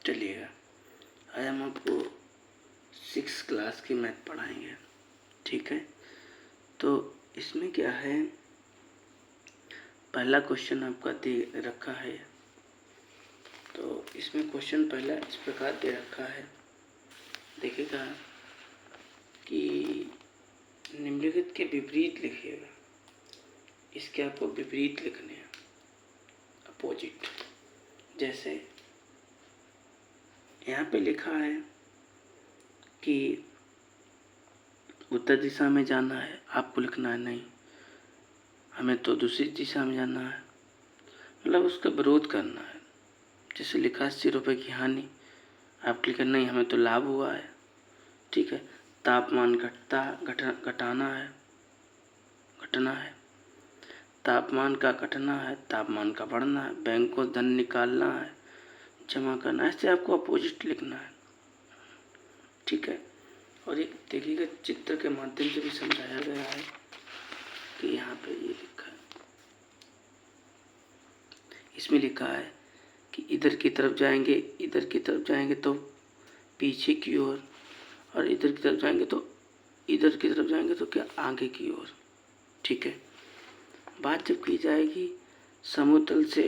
चलिएगा, आज हम आपको 6 क्लास की मैथ पढ़ाएंगे। ठीक है, तो इसमें क्या है, पहला क्वेश्चन आपका दे रखा है। तो इसमें क्वेश्चन पहला इस प्रकार दे रखा है, देखिएगा कि निम्नलिखित के विपरीत लिखिएगा। इसके आपको विपरीत लिखने हैं, अपोजिट। जैसे यहाँ पे लिखा है कि उत्तर दिशा में जाना है, आपको लिखना है नहीं, हमें तो दूसरी दिशा में जाना है, मतलब उसका विरोध करना है। जैसे लिखा 80 रुपये की हानि, आप लिखा नहीं, हमें तो लाभ हुआ है। ठीक है, तापमान घटाना है, घटना है, तापमान का घटना है, तापमान का बढ़ना है, बैंक को धन निकालना है, जमा करना है। ऐसे आपको अपोजिट लिखना है। ठीक है, और एक देखिएगा चित्र के माध्यम से भी समझाया गया है कि यहाँ पे ये लिखा है, इसमें लिखा है कि इधर की तरफ जाएंगे, इधर की तरफ जाएंगे तो पीछे की ओर, और इधर की तरफ जाएंगे तो इधर की तरफ जाएंगे तो क्या आगे की ओर। ठीक है, बात जब की जाएगी समतल से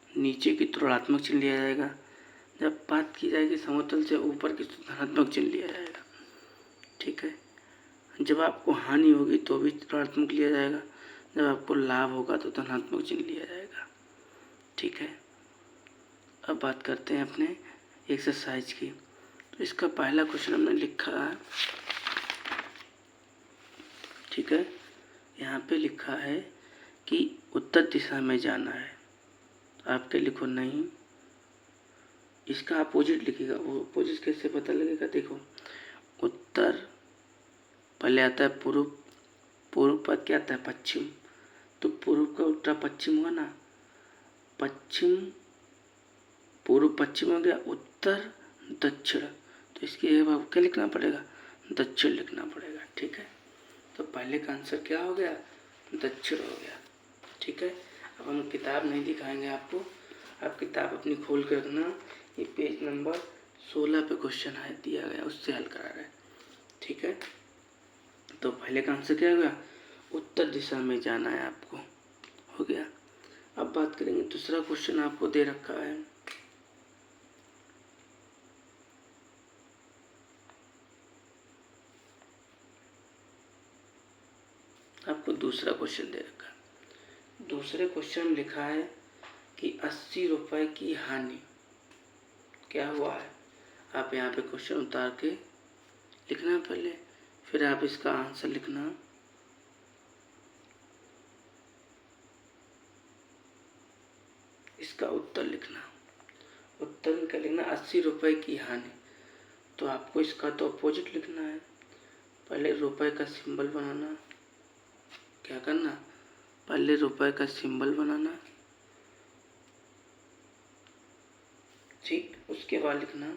नीचे की ऋणात्मक चिन्ह लिया जाएगा, जब बात की जाएगी समतल से ऊपर की तो धनात्मक चिन्ह लिया जाएगा। ठीक है, जब आपको हानि होगी तो भी ऋणात्मक लिया जाएगा, जब आपको लाभ होगा तो धनात्मक चिन्ह लिया जाएगा। ठीक है, अब बात करते हैं अपने एक्सरसाइज की। तो इसका पहला क्वेश्चन हमने लिखा है। ठीक है, यहाँ पे लिखा है कि उत्तर दिशा में जाना है, आपके लिखो नहीं, इसका अपोजिट लिखिएगा। वो अपोजिट कैसे पता लगेगा, देखो उत्तर पहले आता है पूर्व, पूर्व पर क्या आता है पश्चिम, तो पूर्व का उल्टा पश्चिम हुआ ना, पश्चिम पूर्व पश्चिम हो गया, उत्तर दक्षिण, तो इसके जवाब क्या लिखना पड़ेगा, दक्षिण लिखना पड़ेगा। ठीक है, तो पहले का आंसर क्या हो गया, दक्षिण हो गया। ठीक है, अब हम किताब नहीं दिखाएंगे आपको, आप किताब अपनी खोल कर रखना, ये पेज नंबर 16 पे क्वेश्चन है दिया गया, उससे हल करा रहे। ठीक है, तो पहले का आंसर क्या हो गया, उत्तर दिशा में जाना है आपको, हो गया। अब बात करेंगे दूसरा क्वेश्चन आपको दे रखा है। आपको दूसरा क्वेश्चन दे रखा है, दूसरे क्वेश्चन में लिखा है कि 80 रुपये की हानि क्या हुआ है। आप यहाँ पे क्वेश्चन उतार के लिखना पहले, फिर आप इसका आंसर लिखना। इसका उत्तर लिखना, उत्तर में क्या लिखना, 80 रुपये की हानि, तो आपको इसका तो अपोजिट लिखना है। पहले रुपए का सिंबल बनाना, क्या करना, पहले रुपए का सिंबल बनाना। ठीक, उसके बाद लिखना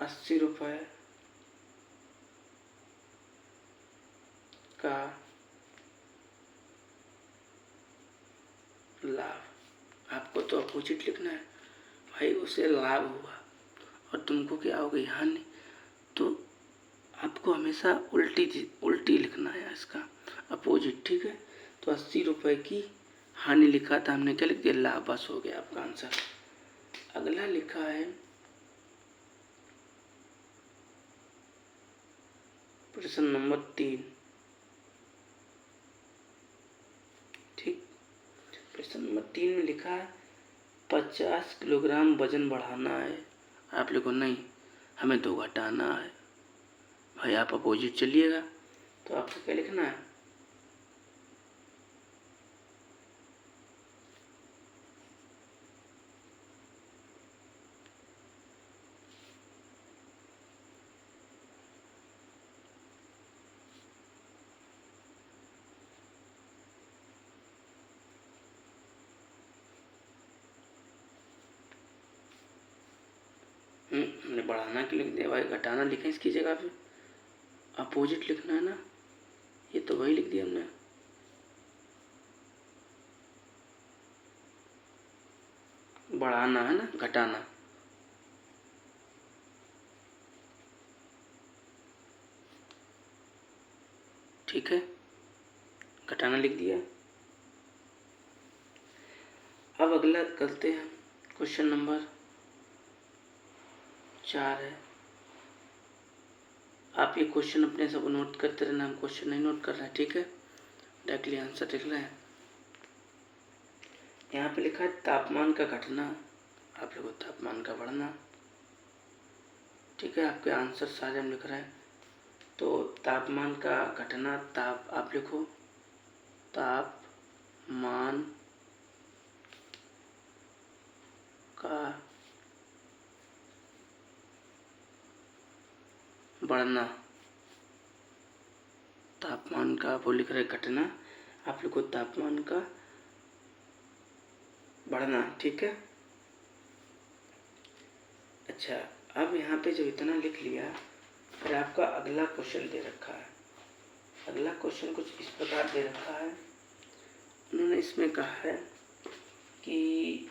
80 रुपये का लाभ। आपको तो अपोजिट लिखना है भाई, उसे लाभ हुआ और तुमको क्या हो गई, हानि, तो आपको हमेशा उल्टी लिखना है इसका अपोजिट। ठीक है, तो 80 रुपये की हानि लिखा था हमने, क्या लिख दिया, लाभ, बस हो गया आपका आंसर। अगला लिखा है प्रश्न नंबर 3। ठीक, प्रश्न नंबर 3 में लिखा है 50 किलोग्राम वजन बढ़ाना है, आप लिखो नहीं, हमें तो घटाना है। भाई आप अपोजिट चलिएगा, तो आपको क्या लिखना है, हमने बढ़ाना के लिख दिया भाई, घटाना लिखें इसकी जगह पे, अपोजिट लिखना है ना, ये तो वही लिख दिया हमने। बढ़ाना है ना, घटाना। ठीक है, घटाना लिख दिया। अब अगला करते हैं, क्वेश्चन नंबर 4 है। आप ये क्वेश्चन अपने सब नोट करते रहना, हम क्वेश्चन नहीं नोट कर रहे हैं, ठीक है, डायरेक्टली आंसर लिख रहे हैं। यहाँ पे लिखा है तापमान का घटना, आप लिखो तापमान का बढ़ना। ठीक है, आपके आंसर सारे हम लिख रहे हैं। तो तापमान का घटना, ताप आप लिखो तापमान का बढ़ना, तापमान का वो लिख रहे घटना, आप लिखो तापमान का बढ़ना। ठीक है, अच्छा, अब यहाँ पे जब इतना लिख लिया, फिर आपका अगला क्वेश्चन दे रखा है। अगला क्वेश्चन कुछ इस प्रकार दे रखा है, उन्होंने इसमें कहा है कि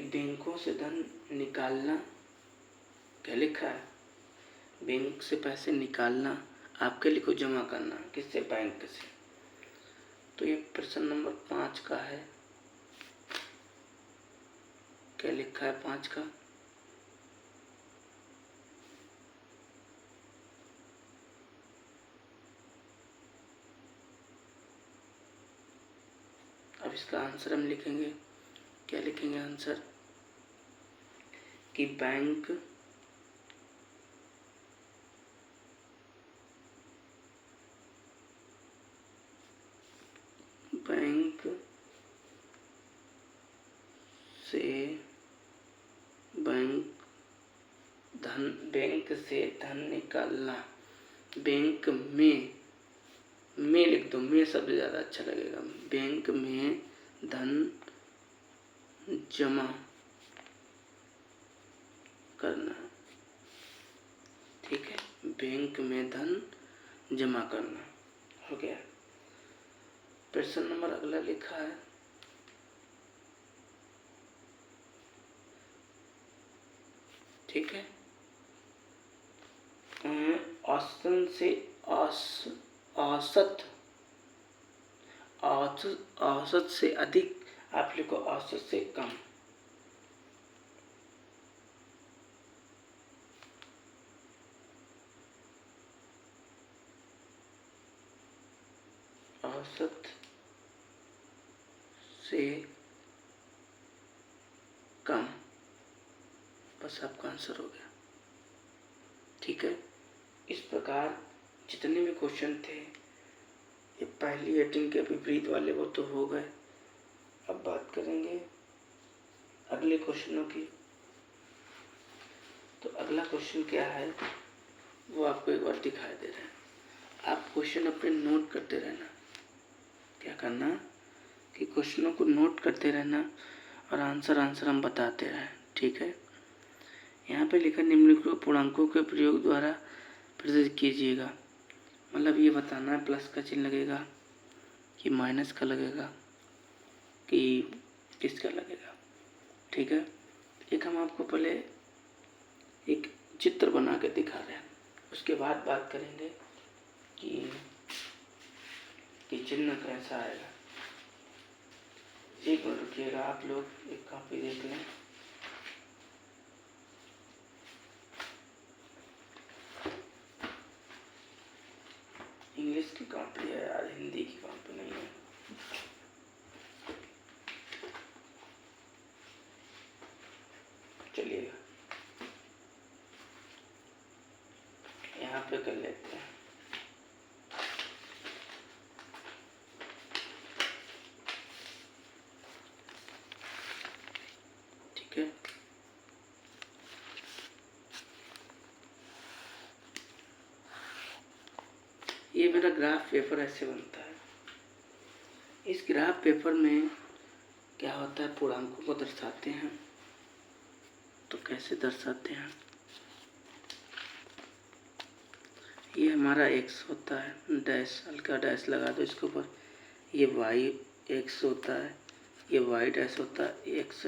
बैंकों से धन निकालना, क्या लिखा है, बैंक से पैसे निकालना, आपके लिखो जमा करना, किससे, बैंक से। तो ये प्रश्न नंबर 5 का है, क्या लिखा है 5 का, अब इसका आंसर हम लिखेंगे, क्या लिखेंगे आंसर, कि बैंक बैंक से धन निकालना, बैंक में लिख दो, में शब्द ज़्यादा अच्छा लगेगा, बैंक में धन जमा करना। ठीक है, बैंक में धन जमा करना हो गया। प्रश्न नंबर अगला लिखा है, ठीक है, औसतन से औसत से अधिक, आप लिखो औसत से कम। औसत से कम, बस आपका आंसर हो गया। ठीक है, इस प्रकार जितने भी क्वेश्चन थे, ये पहली हेडिंग के विपरीत वाले वो तो हो गए। अब बात करेंगे अगले क्वेश्चनों की। तो अगला क्वेश्चन क्या है वो आपको एक बार दिखाई दे रहा है। आप क्वेश्चन अपने नोट करते रहना, क्या करना कि क्वेश्चनों को नोट करते रहना और आंसर हम बताते रहें। ठीक है, यहाँ पे लिखा निम्नलिखित पूर्णांकों के प्रयोग द्वारा प्रदर्शित कीजिएगा। मतलब ये बताना है प्लस का चिन्ह लगेगा कि माइनस का लगेगा कि किसका लगेगा। ठीक है, एक हम आपको पहले एक चित्र बना के दिखा रहे हैं, उसके बाद बात करेंगे कि चिन्ह कैसा आएगा। एक मिनट रुकिएगा, आप लोग एक कॉपी देख लें। इंग्लिश की कॉपी है यार, हिंदी की कॉपी नहीं है। चलिएगा यहाँ पे कर लेते हैं। ठीक है, ये मेरा ग्राफ पेपर ऐसे बनता है। इस ग्राफ पेपर में क्या होता है, पूर्णांकों को दर्शाते हैं। तो कैसे दर्शाते हैं, ये हमारा x होता है, डैश, हल्का डैश लगा दो इसके ऊपर। ये y एक्स होता है, ये वाई डैश होता है, एक्स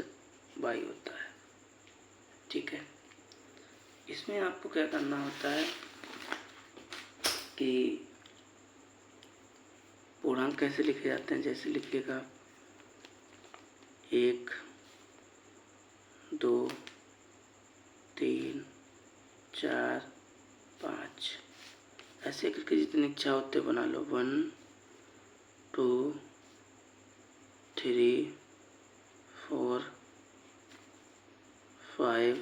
वाई होता है। ठीक है, इसमें आपको क्या करना होता है कि पूर्णांक कैसे लिखे जाते हैं, जैसे लिखिएगा 1 2 3 4 5, ऐसे करके जितनी इच्छा होते बना लो। 1 2 3 4 5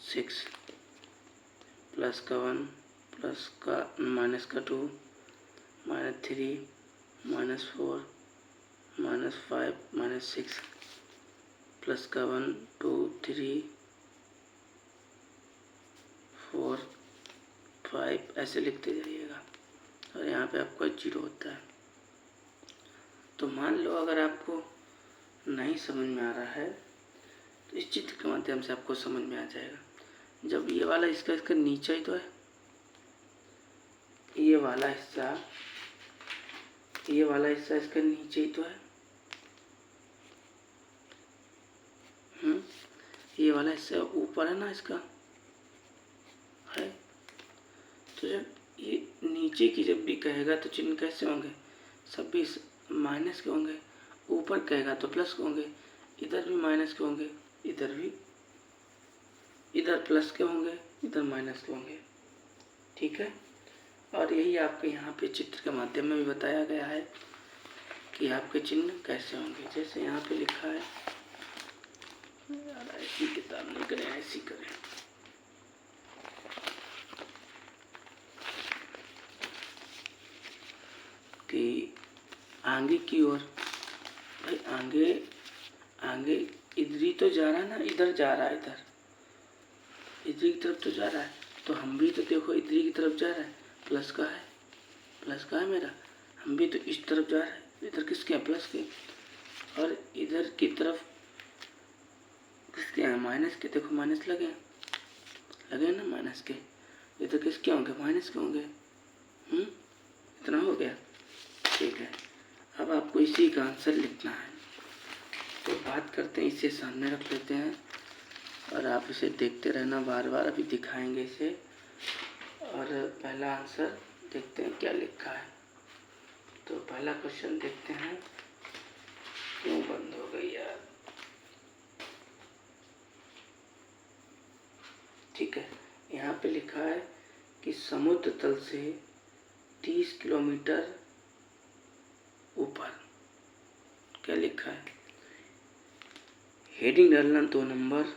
6, प्लस का 1 प्लस का माइनस का 2 -3 -4 -5 -6, प्लस का 1 2 3 4 5, ऐसे लिखते जाइएगा और यहाँ पे आपका 0 होता है। तो मान लो अगर आपको नहीं समझ में आ रहा है तो इस चित्र के माध्यम से आपको समझ में आ जाएगा। जब ये वाला इसका नीचा ही तो है, ये वाला हिस्सा इसका नीचे ही तो है। ये वाला हिस्सा ऊपर है ना, इसका है। तो जब ये नीचे की जब भी कहेगा तो चिन्ह कैसे होंगे, सब भी माइनस के होंगे। ऊपर कहेगा तो प्लस के होंगे, इधर भी माइनस के होंगे, इधर प्लस के होंगे, इधर माइनस के होंगे। ठीक है, और यही आपके यहाँ पे चित्र के माध्यम में भी बताया गया है कि आपके चिन्ह कैसे होंगे। जैसे यहाँ पे लिखा है, यार ऐसी किताब नहीं करें, ऐसी करें। कि आगे की ओर, भाई आगे इधर ही तो जा रहा है ना, इधर जा रहा है, इधर की तरफ तो जा रहा है। तो हम भी तो देखो इधर की तरफ जा रहा है, प्लस का है मेरा, हम भी तो इस तरफ जा रहे हैं। इधर किसके हैं, प्लस के, और इधर की तरफ किसके हैं, माइनस के। देखो माइनस लगे ना माइनस के, इधर किसके होंगे, माइनस के होंगे। इतना हो गया। ठीक है, अब आपको इसी का आंसर लिखना है। तो बात करते हैं, इसे सामने रख लेते हैं और आप इसे देखते रहना, बार बार अभी दिखाएंगे इसे। और पहला आंसर देखते हैं क्या लिखा है। तो पहला क्वेश्चन देखते हैं, क्यों बंद हो गई यार। ठीक है, यहाँ पे लिखा है कि समुद्र तल से 30 किलोमीटर ऊपर, क्या लिखा है। हेडिंग डालना 2 नंबर,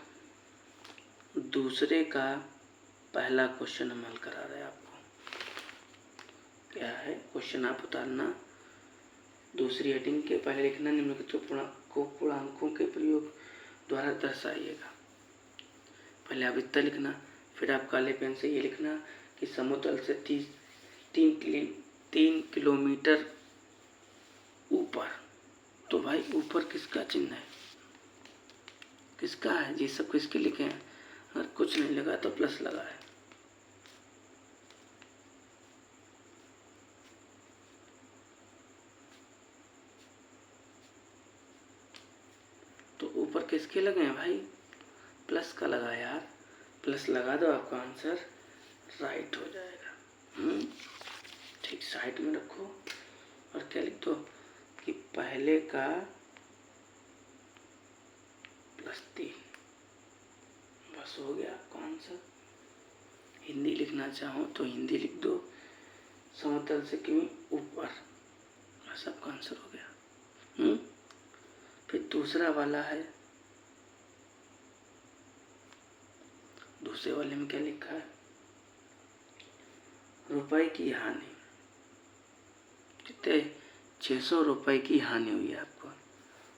दूसरे का पहला क्वेश्चन हम हल करा रहे हैं आपको। क्या है क्वेश्चन, आप उतारना। दूसरी हेडिंग के पहले लिखना, निम्नलिखित को पूर्णांकों के प्रयोग द्वारा दर्शाइएगा। पहले आप इतना लिखना, फिर आप काले पेन से ये लिखना कि समुद्र तल से 3 किलोमीटर ऊपर। तो भाई ऊपर किसका चिन्ह है, किसका है, ये सब किसके लिखे हैं। अगर कुछ नहीं लगा तो प्लस लगा है। तो ऊपर किसके लगे हैं भाई, प्लस का लगा यार, प्लस लगा दो, आपका आंसर राइट हो जाएगा। ठीक, साइड में रखो और क्या लिख दो कि पहले का +3, बस हो गया आपका आंसर। हिंदी लिखना चाहो तो हिंदी लिख दो, समतल से क्यों ऊपर, बस आपका आंसर हो गया। फिर दूसरा वाला है, दूसरे वाले में क्या लिखा है, रुपए की हानि, कितने 600 रुपए की हानि हुई है आपको।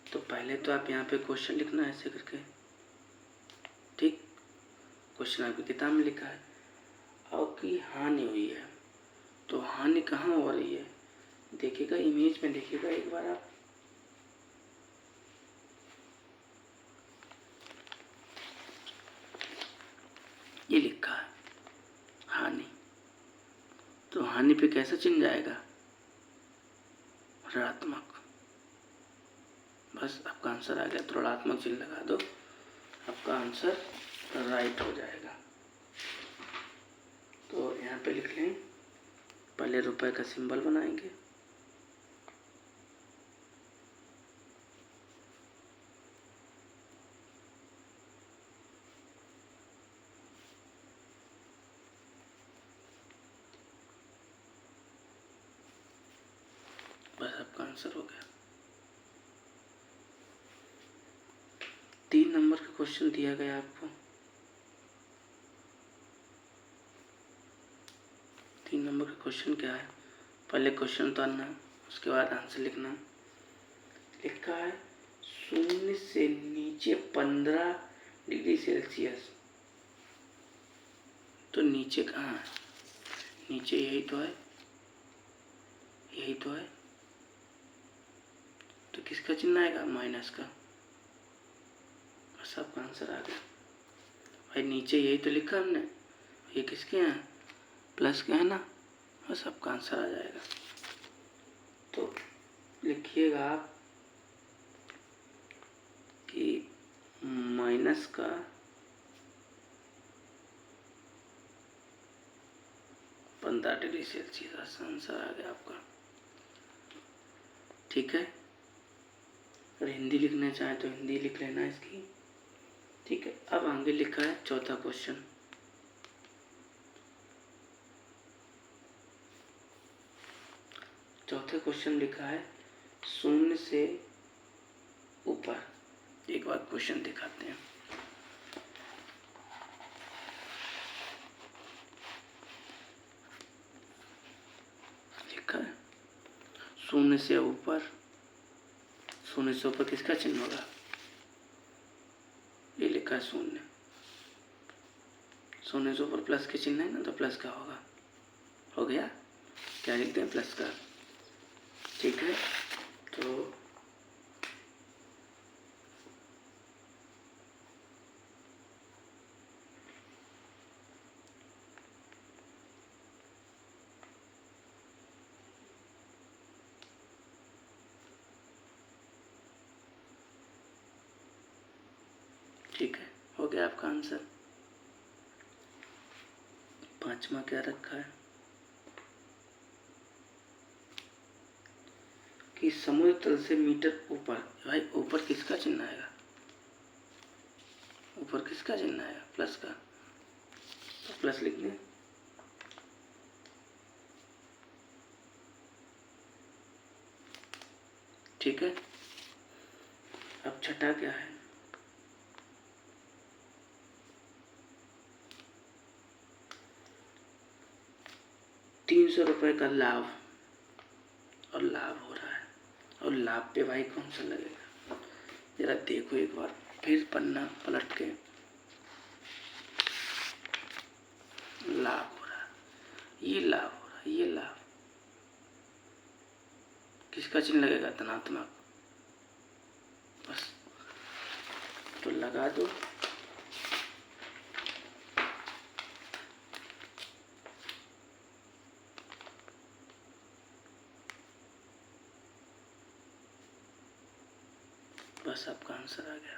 तो पहले तो आप यहाँ पे क्वेश्चन लिखना है ऐसे करके। ठीक, क्वेश्चन आपकी किताब में लिखा है, और की हानि हुई है। तो हानि कहाँ हो रही है, देखिएगा इमेज में, देखिएगा एक बार आप। ये लिखा है हानि, तो हानि पे कैसा चिन्ह जाएगा, ऋणात्मक। बस आपका आंसर आ गया, ऋणात्मक चिन्ह लगा दो, आपका आंसर राइट हो जाएगा। तो यहाँ पे लिख लें, पहले रुपए का सिंबल बनाएंगे, बस आपका आंसर हो गया। 3 नंबर का क्वेश्चन दिया गया आपको। 3 नंबर का क्वेश्चन क्या है, पहले क्वेश्चन उतारना, उसके बाद आंसर लिखना। लिखा है 0 से नीचे 15 डिग्री सेल्सियस। तो नीचे कहाँ है, नीचे यही तो है, यही तो है, तो किसका चिन्ह आएगा, माइनस का। बस आपका आंसर आ गया भाई, नीचे यही तो लिखा हमने, ये किसके हैं, प्लस के है ना, बस आपका आंसर आ जाएगा। तो लिखिएगा आप कि माइनस का 15 डिग्री सेल्सियस आंसर आ गया आपका। ठीक है, अगर हिंदी लिखना चाहे तो हिंदी लिख लेना इसकी। ठीक है, अब आगे लिखा है चौथा क्वेश्चन। चौथे क्वेश्चन लिखा है 0 से ऊपर। एक बार क्वेश्चन दिखाते हैं। लिखा है 0 से ऊपर, 0 से ऊपर किसका चिन्ह होगा, ये लिखा है 0। 0 से ऊपर प्लस के चिन्ह है ना, तो प्लस का होगा। हो गया, क्या लिखते हैं, प्लस का। ठीक है, तो ठीक है, हो गया आपका आंसर। 5वां क्या रखा है कि समुद्र तल से मीटर ऊपर। भाई ऊपर किसका चिन्ह आएगा, ऊपर किसका चिन्ह आएगा, प्लस का, तो प्लस लिख दें। ठीक है, अब छठा क्या है, ₹300 का लाभ, और लाभ हो रहा है, और लाभ पे भाई कौन सा लगेगा, जरा देखो एक बार फिर पन्ना पलट के। लाभ हो रहा है, ये लाभ हो रहा है, ये लाभ, किसका चिन्ह लगेगा, धनात्मक। बस तो लगा दो। बस आपका आंसर आ गया।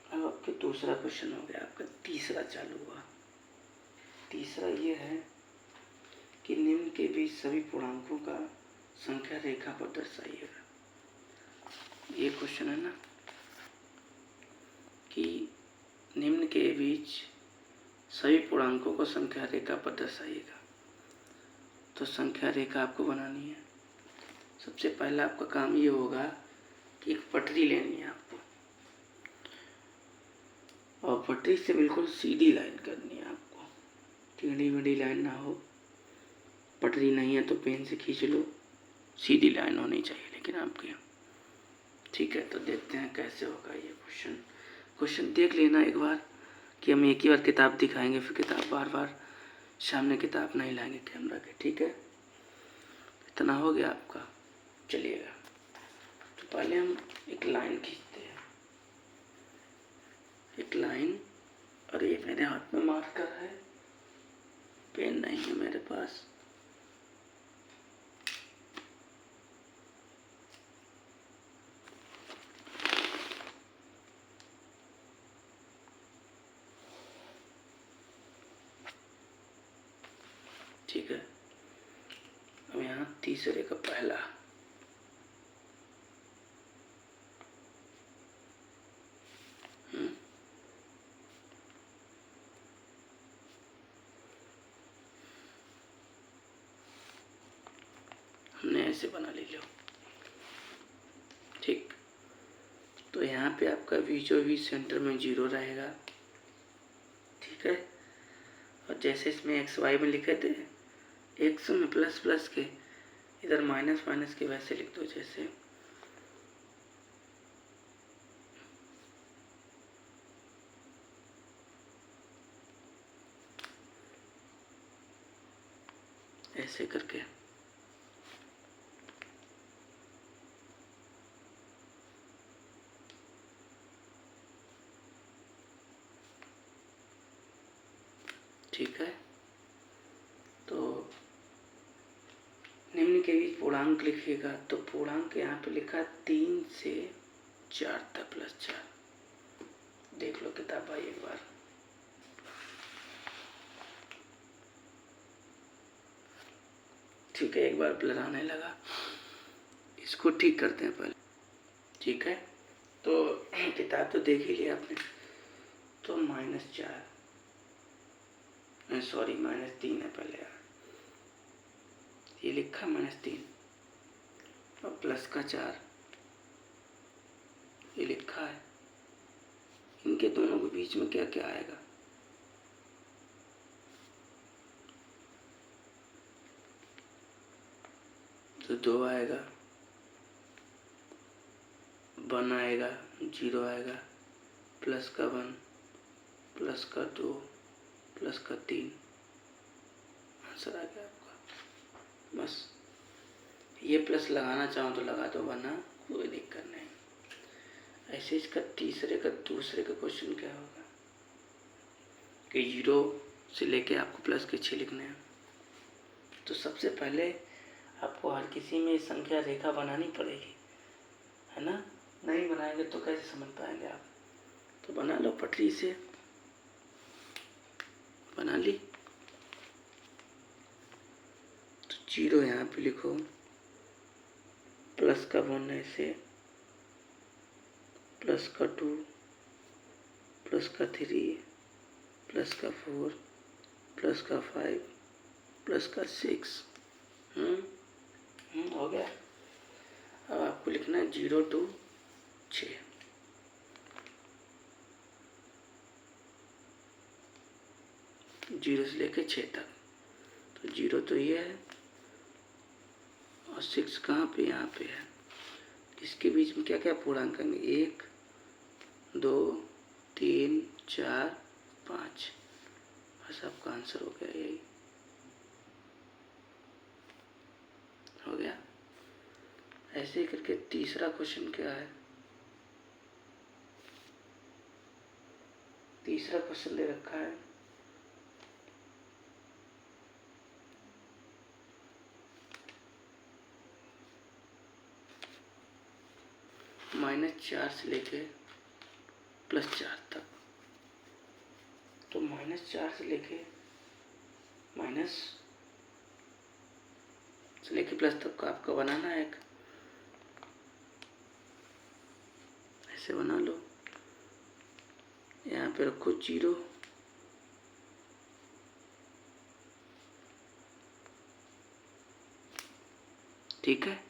अब आपके दूसरा क्वेश्चन हो गया, आपका तीसरा चालू हुआ। तीसरा ये है कि निम्न के बीच सभी पूर्णांकों का संख्या रेखा पर दर्शाइएगा। ये क्वेश्चन है ना कि निम्न के बीच सभी पूर्णांकों को संख्या रेखा पर दर्शाइएगा। तो संख्या रेखा आपको बनानी है। सबसे पहला आपका काम ये होगा कि एक पटरी लेनी है आपको, और पटरी से बिल्कुल सीधी लाइन करनी है आपको, टेढ़ी मेढ़ी लाइन ना हो। पटरी नहीं है तो पेन से खींच लो, सीधी लाइन होनी चाहिए लेकिन आपके। ठीक है, तो देखते हैं कैसे होगा ये क्वेश्चन। क्वेश्चन देख लेना एक बार, कि हम एक ही बार किताब दिखाएंगे, फिर किताब बार बार सामने किताब नहीं लाएंगे कैमरा के। ठीक है, इतना हो गया आपका। चलिएगा, तो पहले हम एक लाइन खींचते हैं, एक लाइन। और ये मेरे हाथ में मार्कर है, पेन नहीं है मेरे पास। ठीक है। अब यहाँ तीसरे का पहला, हमने ऐसे बना लीजिए। ठीक, तो यहाँ पे आपका बीचों बीच सेंटर में 0 रहेगा। ठीक है, और जैसे इसमें एक्स वाई में लिखे थे, एक्स में प्लस प्लस के, इधर माइनस माइनस के, वैसे लिख दो जैसे ऐसे करके। ठीक है, तो निम्न के बीच पूर्णांक लिखिएगा। तो पूर्णांक यहाँ पे लिखा 3 से 4 तक प्लस 4। देख लो किताब भाई एक बार। ठीक है, एक बार ब्लर आने लगा, इसको ठीक करते हैं पहले। ठीक है, तो किताब तो देख ही लिया आपने। तो -4, सॉरी -3 है पहले यार, ये लिखा -3 और प्लस का 4 ये लिखा है। इनके दोनों के बीच में क्या क्या आएगा? तो 2 आएगा, 1 आएगा, 0 आएगा, प्लस का 1, प्लस का 2, प्लस का 3, आंसर आ गया आपका। बस ये प्लस लगाना चाहो तो लगा दो, वरना कोई दिक्कत नहीं। ऐसे इसका तीसरे का दूसरे का क्वेश्चन क्या होगा कि 0 से लेके आपको प्लस के 6 लिखने हैं। तो सबसे पहले आपको हर किसी में संख्या रेखा बनानी पड़ेगी, है ना। नहीं बनाएंगे तो कैसे समझ पाएंगे आप। तो बना लो पटरी से, बना ली। तो 0 यहाँ पे लिखो, प्लस का 1 ऐसे, प्लस का 2, प्लस का 3, प्लस का 4, प्लस का 5, प्लस का 6। हो गया। अब आपको लिखना है 0 to 6। जीरो से लेके 6 तक। तो 0 तो ये है और 6 कहाँ पे? यहाँ पे है। इसके बीच में क्या क्या पूर्णांक आएंगे? 1, 2, 3, 4, 5। बस आपका आंसर हो गया, यही हो गया। ऐसे ही करके तीसरा क्वेश्चन क्या है? तीसरा क्वेश्चन दे रखा है -4 से लेके +4 तक। तो -4 से लेके माइनस से लेके प्लस तक का आपका बनाना है एक, ऐसे बना लो। यहाँ पे रखो 0, ठीक है।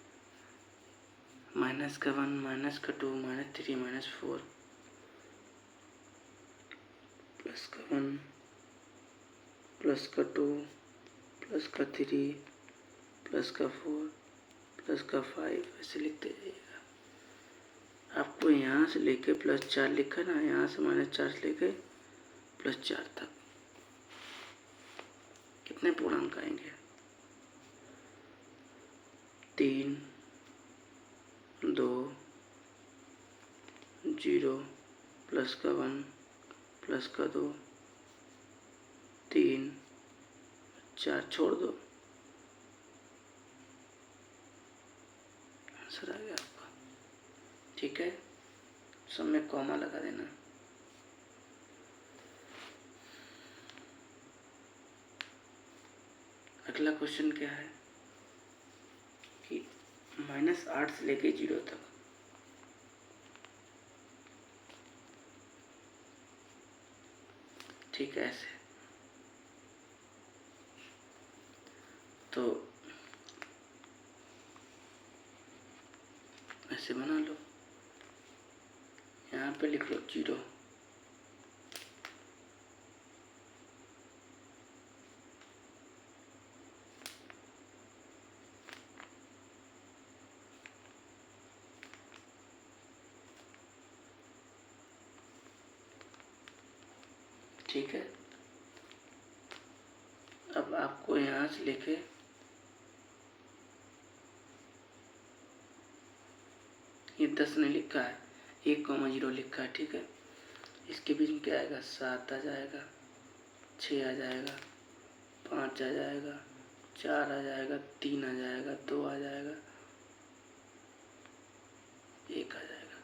माइनस का 1, माइनस का 2, -3, -4, प्लस का 1, प्लस का 2, प्लस का 3, प्लस का 4, प्लस का 5, ऐसे लिखते जाइएगा। आपको यहाँ से लेके +4 लिखा ना, यहाँ से -4 से लेके +4 तक कितने पूर्णांक आएंगे? 3, 2, 0, प्लस का 1, प्लस का 2, 3, 4 छोड़ दो, आंसर आ गया आपका। ठीक है, सब में कॉमा लगा देना। अगला क्वेश्चन क्या है कि -8 से लेके 0 तक, ठीक है। ऐसे तो ऐसे बना लो, यहाँ पे लिख लो 0, ठीक है। अब आपको यहाँ से लेके ये 10 नहीं लिखा है, 1,0 लिखा है, ठीक है। इसके बीच में क्या आएगा, 7 आ जाएगा, 6 आ जाएगा, 5 आ जाएगा, 4 आ जाएगा, 3 आ जाएगा, 2 आ जाएगा, 1 आ जाएगा।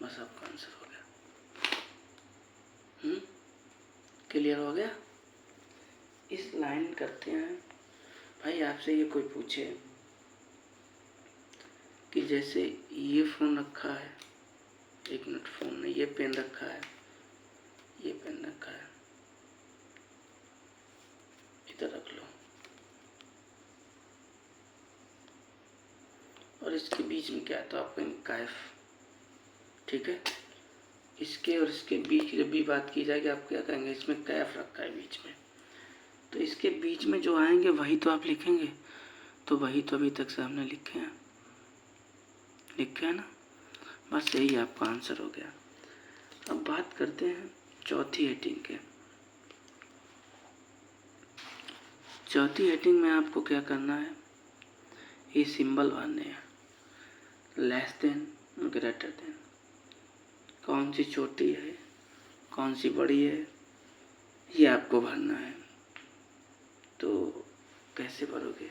बस आपका आंसर हो गया। क्लियर हो गया। इस लाइन करते हैं भाई। आपसे ये कोई पूछे कि जैसे ये फ़ोन रखा है, 1 मिनट, फ़ोन नहीं, ये पेन रखा है, ये पेन रखा है, इधर रख लो, और इसके बीच में क्या है, तो आप कहेंगे कैफ, ठीक है। इसके और इसके बीच की जब भी बात की जाएगी आप क्या कहेंगे, इसमें कैफ रखा है बीच में, तो इसके बीच में जो आएंगे वही तो आप लिखेंगे। तो वही तो अभी तक से हमने लिखे हैं ना। बस यही आपका आंसर हो गया। अब बात करते हैं चौथी हेडिंग के। चौथी हेडिंग में आपको क्या करना है, ये सिंबल भरने हैं, लेस देन, ग्रेटर देन, कौन सी छोटी है कौन सी बड़ी है, ये आपको भरना है। तो कैसे भरोगे,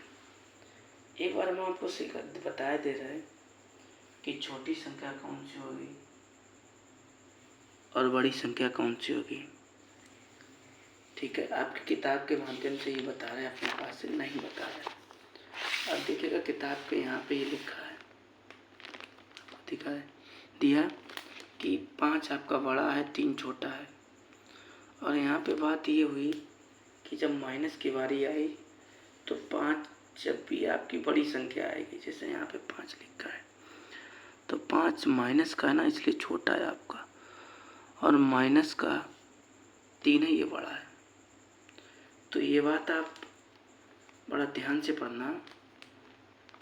एक बार हम आपको बताया दे रहे हैं कि छोटी संख्या कौन सी होगी और बड़ी संख्या कौन सी होगी, ठीक है। आपकी किताब के माध्यम से ये बता रहे हैं, अपने पास से नहीं बता रहे। अब देखिएगा किताब के यहाँ पे ये लिखा है, दिया कि 5 आपका बड़ा है, 3 छोटा है। और यहाँ पे बात ये हुई कि जब माइनस की बारी आई तो 5 जब भी आपकी बड़ी संख्या आएगी, जैसे यहाँ पे 5 लिखा है, तो 5 माइनस का है ना, इसलिए छोटा है आपका, और माइनस का 3 है, ये बड़ा है। तो ये बात आप बड़ा ध्यान से पढ़ना।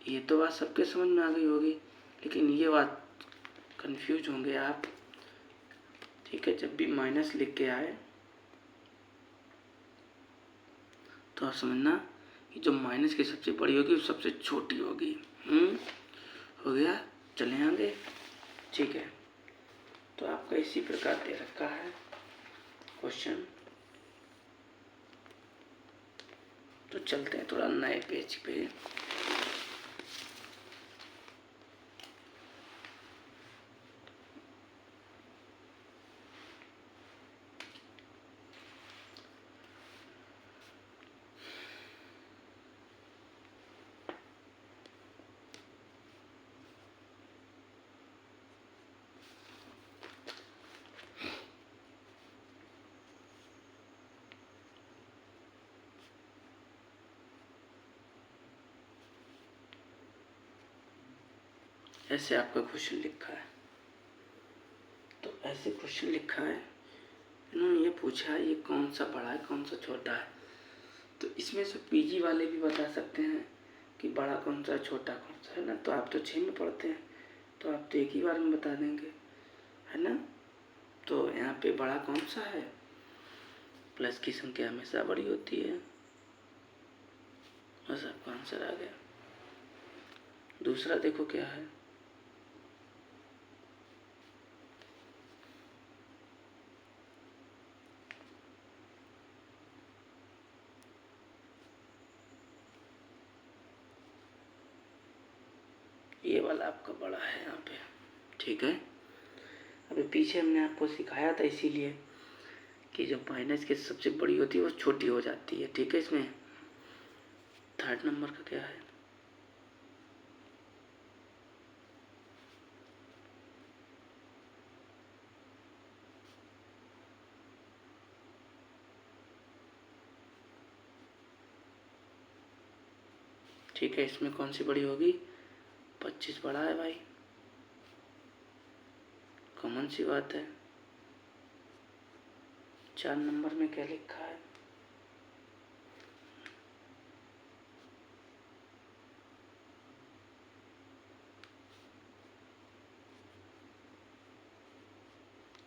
ये तो बात सबके समझ में आ गई होगी, लेकिन ये बात कंफ्यूज होंगे आप, ठीक है। जब भी माइनस लिख के आए तो आप समझना कि जो माइनस की सबसे बड़ी होगी वो सबसे छोटी होगी। हो गया, चले आगे, ठीक है। तो आपका इसी प्रकार दे रखा है क्वेश्चन। तो चलते हैं थोड़ा नए पेज पे। ऐसे आपका क्वेश्चन लिखा है, तो ऐसे क्वेश्चन लिखा है, इन्होंने ये पूछा है ये कौन सा बड़ा है कौन सा छोटा है। तो इसमें से पीजी वाले भी बता सकते हैं कि बड़ा कौन सा है छोटा कौन सा है ना। तो आप तो 6 में पढ़ते हैं, तो आप तो एक ही बार में बता देंगे, है ना। तो यहाँ पे बड़ा कौन सा है, प्लस की संख्या हमेशा बड़ी होती है, बस आपका आंसर आ गया। दूसरा देखो क्या है, ये वाला आपका बड़ा है यहाँ पे, ठीक है। अभी पीछे हमने आपको सिखाया था इसीलिए कि जो माइनस की सबसे बड़ी होती है वो छोटी हो जाती है, ठीक है। इसमें थर्ड नंबर का क्या है? ठीक है, इसमें कौन सी बड़ी होगी? 25 बड़ा है भाई, कॉमन सी बात है। 4 नंबर में क्या लिखा है?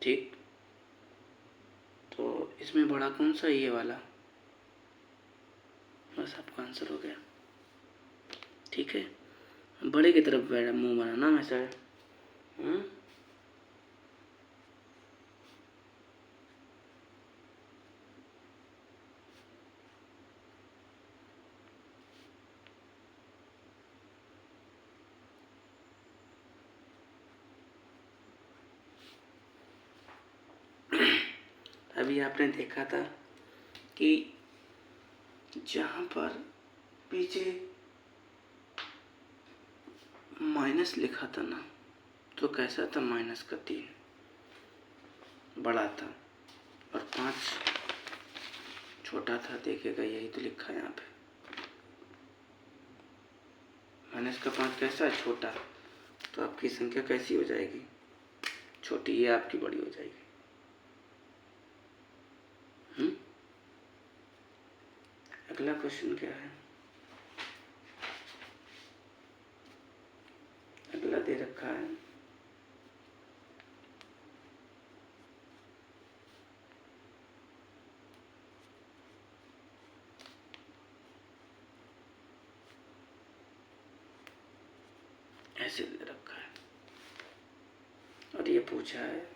ठीक, तो इसमें बड़ा कौन सा? ये वाला। बस आपका आंसर हो गया। ठीक है, बड़े की तरफ मुंह बनाना हमेशा। अभी आपने देखा था कि जहाँ पर पीछे माइनस लिखा था ना, तो कैसा था? -3 बड़ा था और 5 छोटा था। देखिएगा, यही तो लिखा है यहाँ पे। -5 कैसा है? छोटा। तो आपकी संख्या कैसी हो जाएगी? छोटी। ये आपकी बड़ी हो जाएगी। अगला क्वेश्चन क्या है? अगला दे रखा है ऐसे दे रखा है और ये पूछा है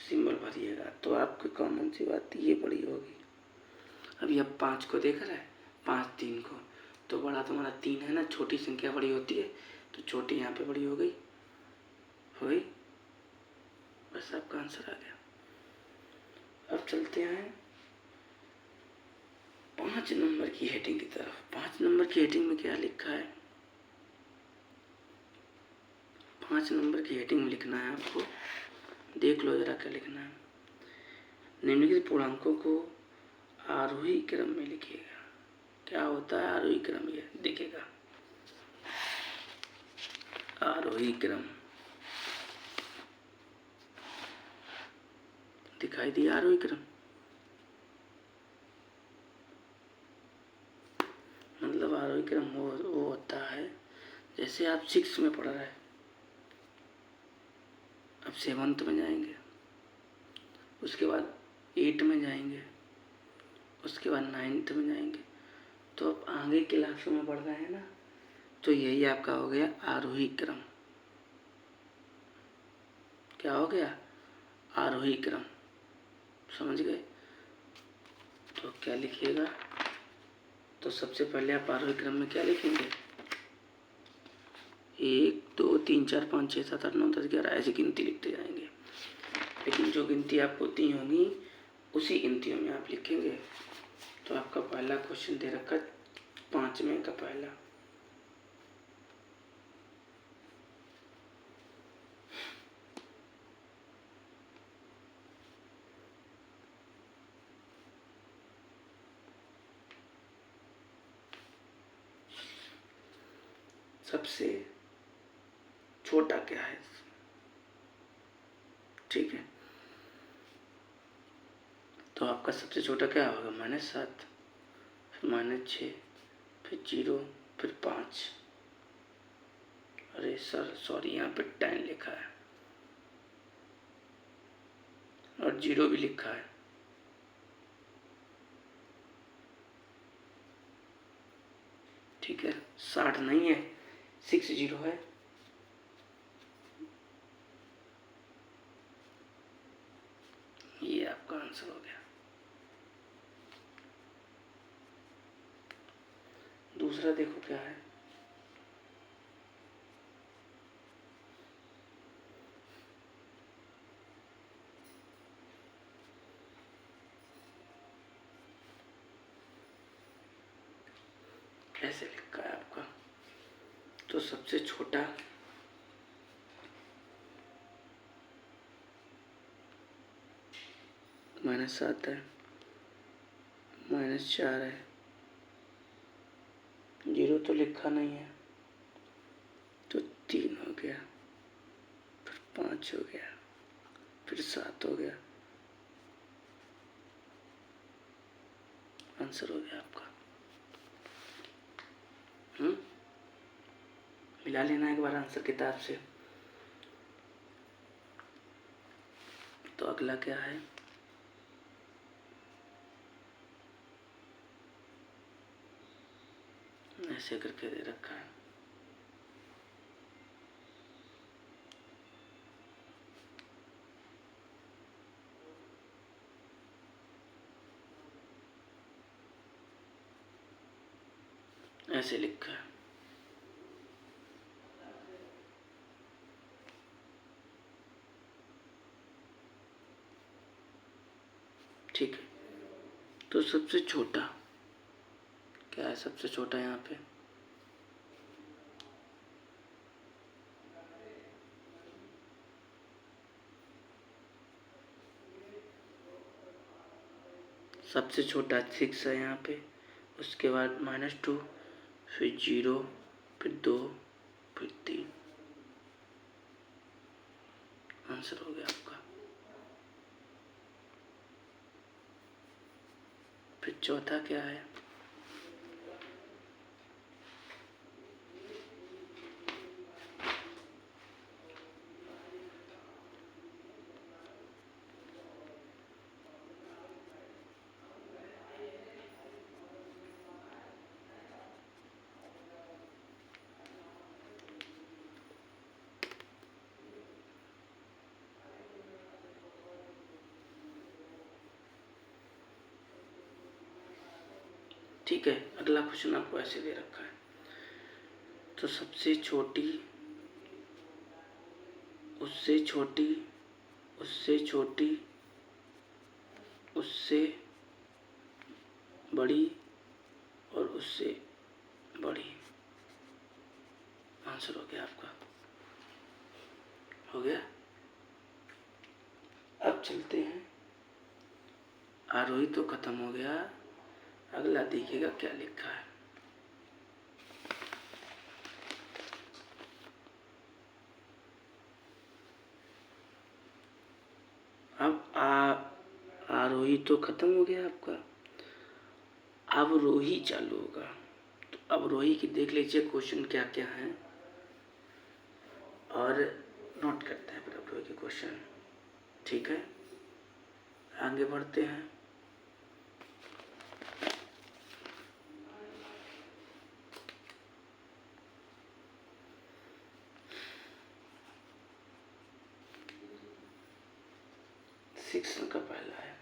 सिंबल भरिएगा। तो आपकी कॉमन सी बात ये बड़ी होगी। अभी अब 5 को देख रहा है, 5 3 को, तो बड़ा तुम्हारा 3 है ना। छोटी संख्या बड़ी होती है, तो छोटी यहाँ पे बड़ी हो गई। बस आपका आंसर आ गया। अब चलते हैं 5 नंबर की हेडिंग की तरफ। 5 नंबर की हेडिंग में क्या लिखा है? 5 नंबर की हेडिंग में लिखना है आपको, देख लो जरा क्या लिखना है। निम्नलिखित पूर्णांकों को आरोही क्रम में लिखिएगा। क्या होता है आरोही क्रम? ये दिखेगा, आरोही क्रम दिखाई दिया। आरोही क्रम मतलब आरोही क्रम वो होता है, जैसे आप 6 में पढ़ रहे हैं, अब 7th में जाएंगे, उसके बाद 8 में जाएंगे, उसके बाद 9th में जाएंगे, तो अब आगे क्लासों में बढ़ रहे हैं ना, तो यही आपका हो गया आरोही क्रम। क्या हो गया? आरोही क्रम। समझ गए? तो क्या लिखिएगा? तो सबसे पहले आप आरोही क्रम में क्या लिखेंगे? 1 2 3 4 5 6 7 8 9 10 11 ऐसी गिनती लिखते जाएंगे। लेकिन जो गिनती आपको दी होंगी उसी गिनतियों में आप लिखेंगे। तो आपका पहला क्वेश्चन दे रखा 5वें का पहला। सबसे छोटा क्या है? ठीक है, तो आपका सबसे छोटा क्या होगा? -7, फिर -6, फिर 0, फिर 5। अरे सर सॉरी, यहाँ पे 10 लिखा है और 0 भी लिखा है। ठीक है, 60 नहीं है, 60 है। ये आपका आंसर हो गया। दूसरा देखो क्या है। ऐसे लिखा है आपका। तो सबसे छोटा -7 है, -4 है, 0 तो लिखा नहीं है, तो 3 हो गया, फिर 5 हो गया, फिर 7 हो गया। आंसर हो गया आपका। मिला लेना एक बार आंसर किताब से। तो अगला क्या है? ऐसे करके दे रखा है। ऐसे लिखा है। ठीक है, तो सबसे छोटा क्या है? सबसे छोटा यहाँ पे सबसे छोटा 6 है यहाँ पे, उसके बाद -2, फिर 0, फिर 2, फिर 3। आंसर हो गया आपका। फिर चौथा क्या है? ठीक है, अगला क्वेश्चन आपको ऐसे दे रखा है। तो सबसे छोटी, उससे छोटी, उससे छोटी, उससे बड़ी और उससे बड़ी। आंसर हो गया आपका। हो गया। अब चलते हैं, आरोही तो खत्म हो गया, अगला देखिएगा क्या लिखा है। अब आरोही तो खत्म हो गया आपका, अब रोही चालू होगा। तो अब रोही की देख लीजिए क्वेश्चन क्या क्या है और नोट करते हैं फिर अब रोही के क्वेश्चन। ठीक है, आगे बढ़ते हैं। सेक्शन का पहला है,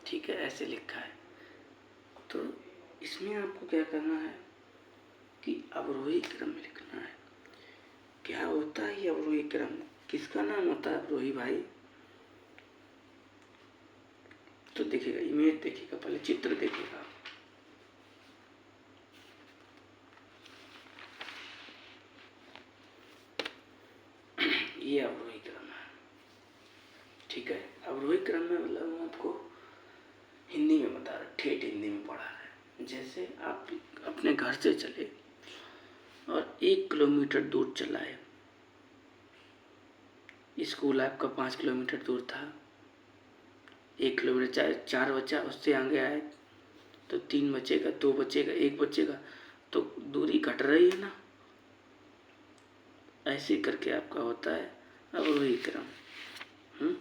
ठीक है, ऐसे लिखा है। तो इसमें आपको क्या करना है कि अवरोही क्रम में लिखना है। क्या होता है ये अवरोही क्रम? किसका नाम होता है अवरोही भाई? तो देखिएगा, इमेज देखिएगा, पहले चित्र देखिएगा। ये अवरोही क्रम है। ठीक है, अवरोही क्रम में मतलब हम आपको हिंदी में बता रहे, ठेठ हिंदी में पढ़ा है। जैसे आप अपने घर से चले और 1 किलोमीटर दूर चलाए, स्कूल आपका 5 किलोमीटर दूर था, 1 किलोमीटर 4 बचा, उससे आगे आए तो 3 बचेगा, 2 बचेगा, 1 बचेगा, तो दूरी घट रही है ना। ऐसे करके आपका होता है अवरोही क्रम।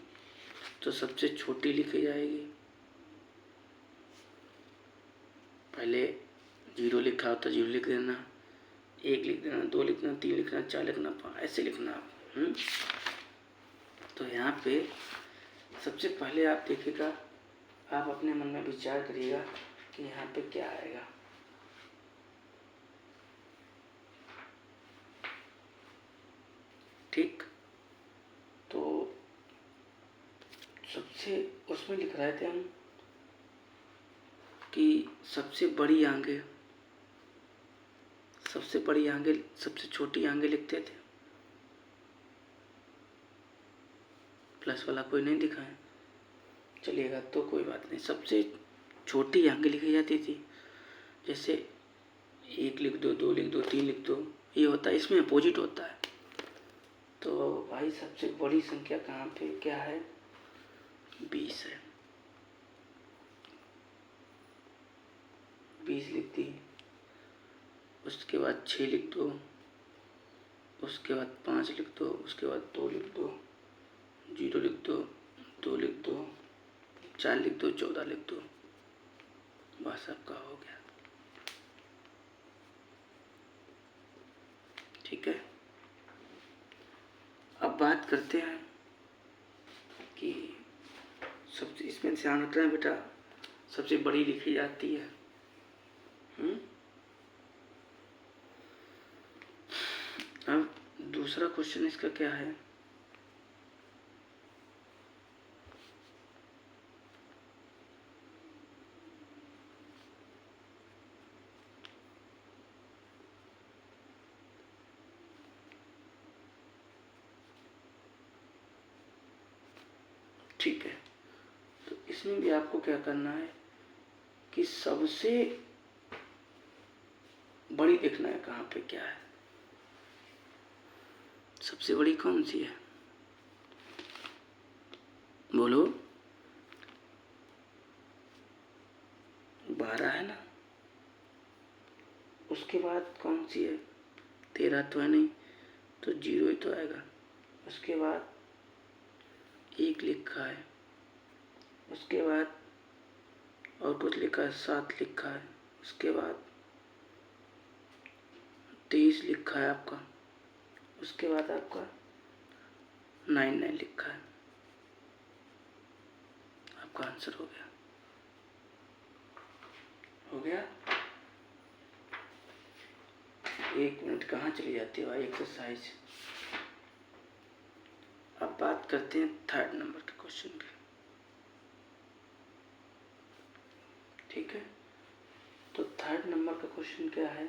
तो सबसे छोटी लिखी जाएगी, पहले 0 लिखा होता 0 लिख देना, 1 लिख देना, 2 लिख देना, 3 लिखना, 4 लिखना, 5 ऐसे लिखना आप। तो यहाँ पे सबसे पहले आप देखिएगा आप अपने मन में विचार करिएगा कि यहाँ पे क्या आएगा। ठीक, तो सबसे उसमें लिख रहे थे हम कि सबसे बड़ी आंखें, सबसे बड़ी आंखें, सबसे छोटी आंखें लिखते थे। प्लस वाला कोई नहीं दिखा है, चलिएगा तो कोई बात नहीं। सबसे छोटी आंखें लिखी जाती थी, जैसे 1 लिख दो, 2 लिख दो, 3 लिख दो, ये होता है, इसमें अपोजिट होता है। तो भाई सबसे बड़ी संख्या कहाँ पे क्या है? 20 है। 20 लिख दी, उसके बाद 6 लिख दो, उसके बाद 5 लिख दो, उसके बाद 2 लिख दो, 0 लिख दो, 2 लिख दो, 4 लिख दो, 14 लिख दो, बस आपका हो गया। ठीक है, अब बात करते हैं कि सबसे, इसमें ध्यान रखना है बेटा, सबसे बड़ी लिखी जाती है। अब दूसरा क्वेश्चन इसका क्या है? ठीक है, तो इसमें भी आपको क्या करना है कि सबसे बड़ी देखना है कहाँ पे क्या है। सबसे बड़ी कौन सी है? बोलो। 12 है ना। उसके बाद कौन सी है? 13 तो है नहीं, तो 0 ही तो आएगा। उसके बाद 1 लिखा है, उसके बाद और कुछ लिखा है, 7 लिखा है, उसके बाद 23 लिखा है आपका, उसके बाद आपका 99 लिखा है। आपका आंसर हो गया। हो गया। 1 मिनट कहाँ चली जाती है भाई एक्सरसाइज। अब बात करते हैं 3rd नंबर के क्वेश्चन की। ठीक है, तो 3rd नंबर का क्वेश्चन क्या है?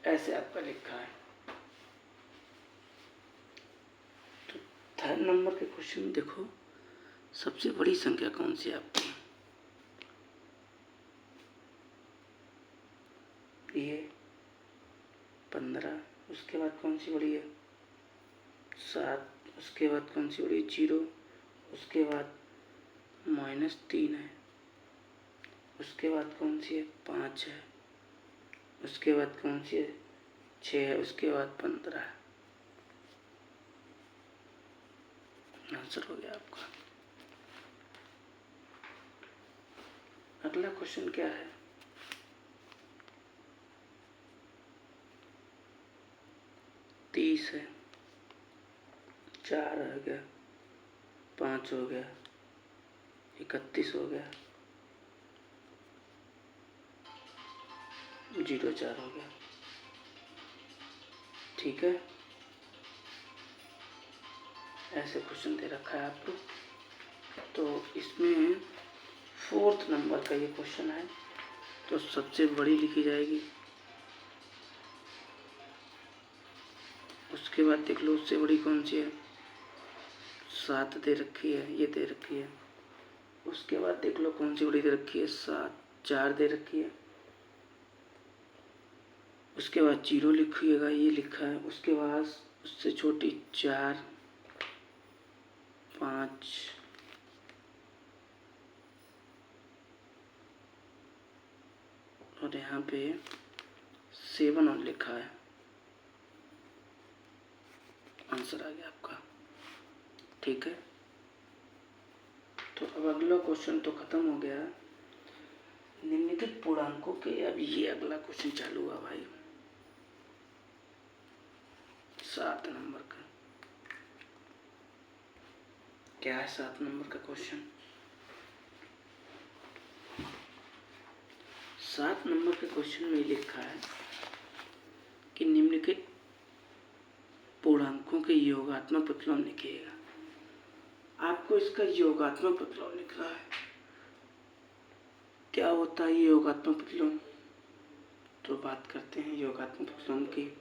ऐसे आपका लिखा है। तो 3rd नंबर के क्वेश्चन में देखो, सबसे बड़ी संख्या कौन सी है आपकी? ये 15, उसके बाद कौन सी बड़ी है? 7, उसके बाद कौन सी बड़ी है? 0, उसके बाद -3 है, उसके बाद कौन सी है? 5 है, उसके बाद कौन सी है? 6 है, उसके बाद 15 है। आंसर हो गया आपका। अगला क्वेश्चन क्या है? 30 है, 4 हो गया, 5 हो गया, 31 हो गया, 0 4 हो गया। ठीक है, ऐसे क्वेश्चन दे रखा है आपको। तो इसमें 4th नंबर का ये क्वेश्चन है, तो सबसे बड़ी लिखी जाएगी। उसके बाद देख लो उससे बड़ी कौन सी है? 7 दे रखी है, ये दे रखी है। उसके बाद देख लो कौन सी बड़ी दे रखी है? 7, 4 दे रखी है। उसके बाद 0 लिखिएगा, ये लिखा है। उसके बाद उससे छोटी 4, 5, और यहाँ पे 7 और लिखा है। आंसर आ गया आपका। ठीक है, तो अब अगला क्वेश्चन तो खत्म हो गया। निम्नलिखित पूर्णांकों के, अब ये अगला क्वेश्चन चालू हुआ भाई 7 नंबर का। क्या है 7 नंबर का क्वेश्चन? 7 नंबर के क्वेश्चन में लिखा है कि निम्नलिखित पूर्णांकों के योगात्मक प्रतिलोम लिखिएगा। आपको इसका योगात्मक प्रतिलोम लिखना है। क्या होता है ये योगात्मक प्रतिलोम? तो बात करते हैं योगात्मक प्रतिलोम की।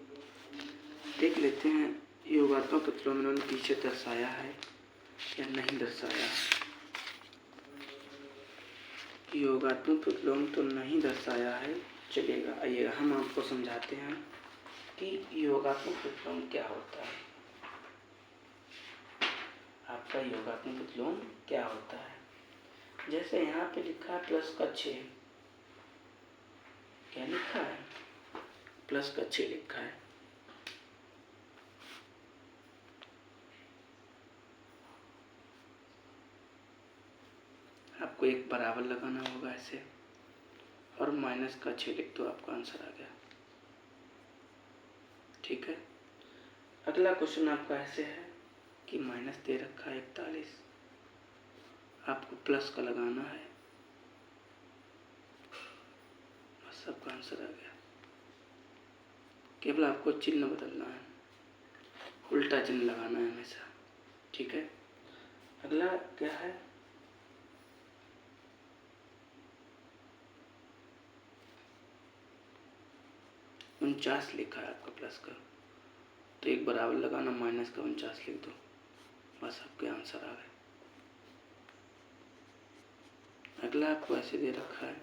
देख लेते हैं योगात्मक प्रतिलोम इन्होंने पीछे दर्शाया है या नहीं दर्शाया। योगात्मक प्रतिलोम तो नहीं दर्शाया है, चलेगा। आइएगा हम आपको समझाते हैं कि योगात्मक प्रतिलोम क्या होता है। आपका योगात्मक प्रतिलोम क्या होता है? जैसे यहाँ पे लिखा है प्लस का 6, क्या लिखा है? प्लस का 6 लिखा है। आपको एक बराबर लगाना होगा ऐसे, और माइनस का 6 लिख दो, आपका आंसर आ गया। ठीक है, अगला क्वेश्चन आपका ऐसे है कि माइनस दे रखा है 41, आपको प्लस का लगाना है, बस आपका आंसर आ गया। केवल आपको चिन्ह बदलना है, उल्टा चिन्ह लगाना है हमेशा। ठीक है, अगला क्या है? । 49 लिखा है आपका प्लस का, तो एक बराबर लगाना, माइनस का 49 लिख दो, बस आपके आंसर आ गए। अगला आपको ऐसे दे रखा है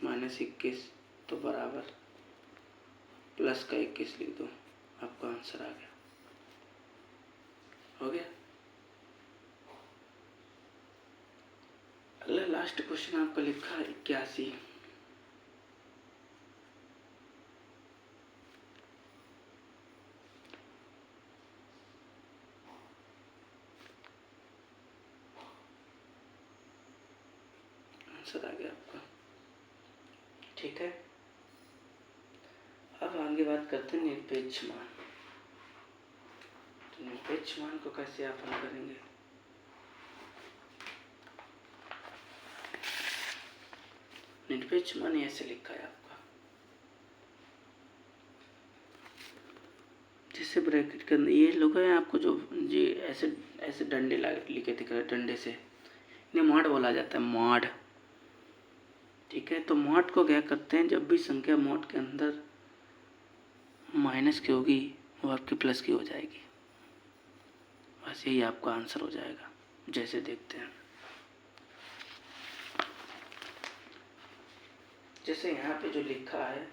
-21, तो बराबर प्लस का 21 लिख दो, आपका आंसर आ गया। हो गया। अगला लास्ट क्वेश्चन आपका लिखा है 81। आंसर आ गया आपका। ठीक है, अब आगे बात करते हैं निरपेक्ष मान। तो निरपेक्ष मान को कैसे आप हल करेंगे? निरपेक्ष मान ऐसे लिखा है आपका, जिससे ब्रैकेट के अंदर ये लोग हैं आपको जो जी ऐसे ऐसे डंडे लिखे दिख रहे, डंडे से इन्हें मॉड बोला जाता है, मॉड। ठीक है, तो मॉड को क्या करते हैं, जब भी संख्या मॉड के अंदर माइनस की होगी वो आपकी प्लस की हो जाएगी, बस यही आपका आंसर हो जाएगा। जैसे देखते हैं, जैसे यहाँ पे जो लिखा है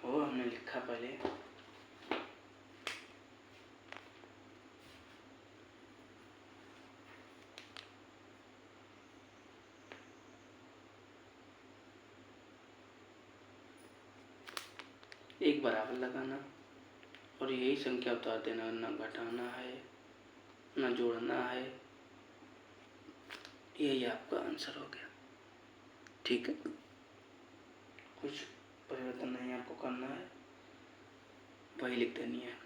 वो हमने लिखा पहले, एक बराबर लगाना और यही संख्या उतार देना, ना घटाना है ना जोड़ना है, यही आपका आंसर हो गया। ठीक है, कुछ परिवर्तन नहीं आपको करना है, वही लिख देनी है।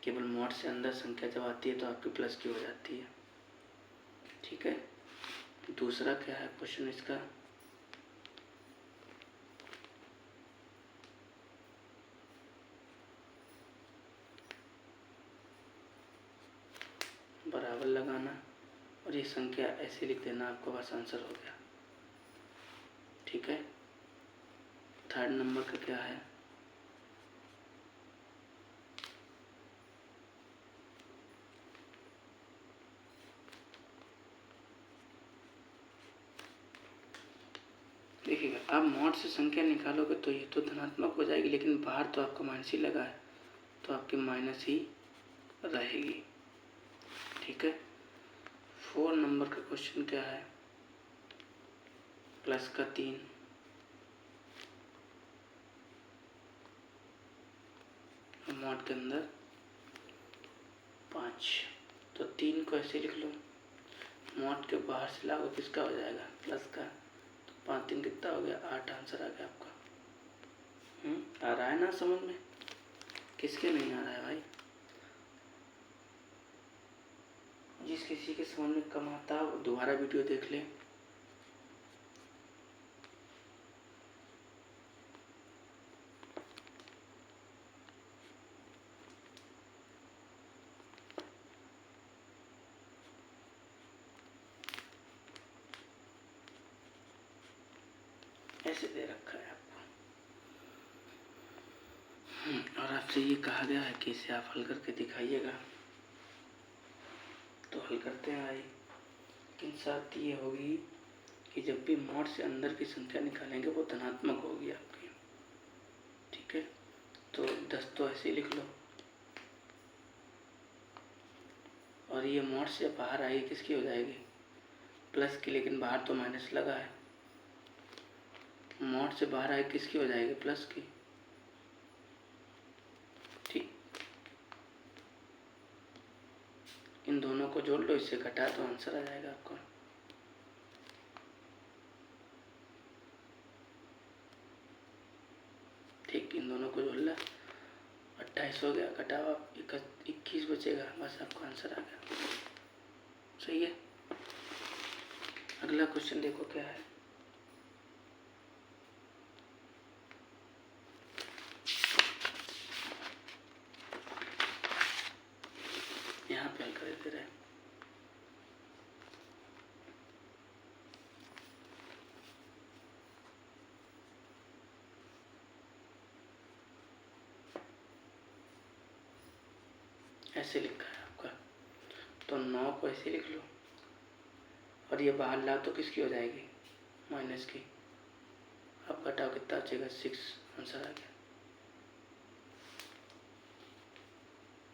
केवल मॉड से अंदर संख्या जब आती है तो आपकी प्लस की हो जाती है। ठीक है, दूसरा क्या है क्वेश्चन इसका? बराबर लगाना और ये संख्या ऐसे लिख देना, आपका बस आंसर हो गया। ठीक है, थर्ड नंबर का क्या है? देखिएगा, आप मॉड से संख्या निकालोगे तो ये तो धनात्मक हो जाएगी, लेकिन बाहर तो आपका माइनस ही लगा है, तो आपकी माइनस ही रहेगी। ठीक है, 4 नंबर का क्वेश्चन क्या है? प्लस का 3, मॉड के अंदर 5, तो 3 को ऐसे लिख लो, मॉड के बाहर से लागू किसका हो जाएगा, प्लस का, तो 5 3 कितना हो गया, 8 आंसर आ गया आपका। आ रहा है ना समझ में, किसके नहीं आ रहा है भाई? जिस किसी के समझ में कम आता है वो दोबारा वीडियो देख ले। ऐसे दे रखा है आपको, और आपसे ये कहा गया है कि इसे आप हल करके दिखाइएगा, तो हल करते हैं भाई। लेकिन शर्त ये होगी कि जब भी मॉड से अंदर की संख्या निकालेंगे वो धनात्मक होगी आपकी, ठीक है? तो 10 तो ऐसे ही लिख लो, और ये मॉड से बाहर आई किसकी हो जाएगी, प्लस की, लेकिन बाहर तो माइनस लगा है। मॉड से बाहर आई किसकी हो जाएगी, प्लस की, ठीक। इन दोनों को जोड़ लो, इससे घटा तो आंसर आ जाएगा आपका। ठीक, इन दोनों को जोड़ ला, 28 हो गया, घटाओ आप 21 बचेगा, बस आपका आंसर आ गया। सही है। अगला क्वेश्चन देखो क्या है। यहाँ पे हल कर देते रहे। ऐसे लिखा है आपका, तो 9 को ऐसे लिख लो, और ये बाहर ला तो किसकी हो जाएगी, माइनस की। अब घटाओ कितना बचेगा, 6, आंसर आ गया।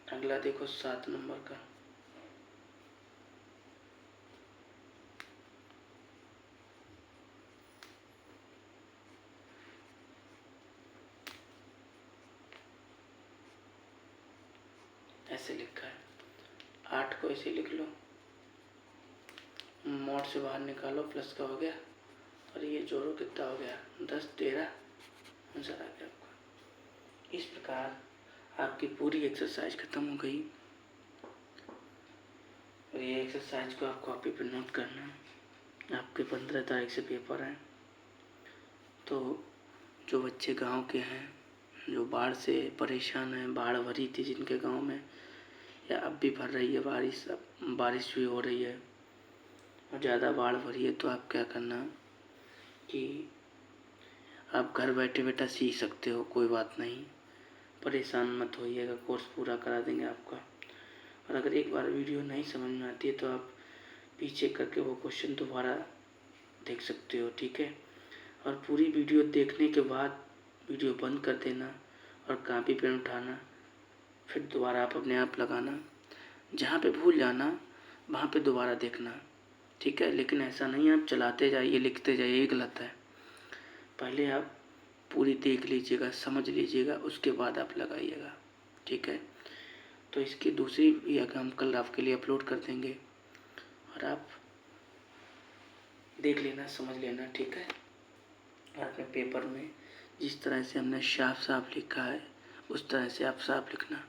अगला देखो 7 नंबर का। ऐसे लिखा है, 8 को ऐसे लिख लो, मॉड से बाहर निकालो, प्लस का हो गया, और ये जोड़ो कितना हो गया, 10 13, आंसर आ गया आपका। इस प्रकार आपकी पूरी एक्सरसाइज खत्म हो गई, और ये एक्सरसाइज को आप कॉपी पे नोट करना। आपके 15 तारीख से पेपर हैं, तो जो बच्चे गांव के हैं, जो बाढ़ से परेशान हैं, बाढ़ भरी थी जिनके गांव में, या अब भी भर रही है, बारिश भी हो रही है और ज़्यादा बाढ़ भरी है, तो आप क्या करना कि आप घर बैठे बैठा सीख सकते हो, कोई बात नहीं, परेशान मत होइएगा, कोर्स पूरा करा देंगे आपका। और अगर एक बार वीडियो नहीं समझ में आती है तो आप पीछे करके वो क्वेश्चन दोबारा देख सकते हो, ठीक है? और पूरी वीडियो देखने के बाद वीडियो बंद कर देना और कॉपी पेन उठाना, फिर दोबारा आप अपने आप लगाना, जहाँ पे भूल जाना वहाँ पे दोबारा देखना, ठीक है? लेकिन ऐसा नहीं आप चलाते जाइए, लिखते जाइए, ये गलत है। पहले आप पूरी देख लीजिएगा, समझ लीजिएगा, उसके बाद आप लगाइएगा, ठीक है? तो इसकी दूसरी भी हम कल आपके लिए अपलोड कर देंगे, और आप देख लेना, समझ लेना, ठीक है? और अपने पेपर में जिस तरह से हमने साफ साफ लिखा है उस तरह से आप साफ लिखना।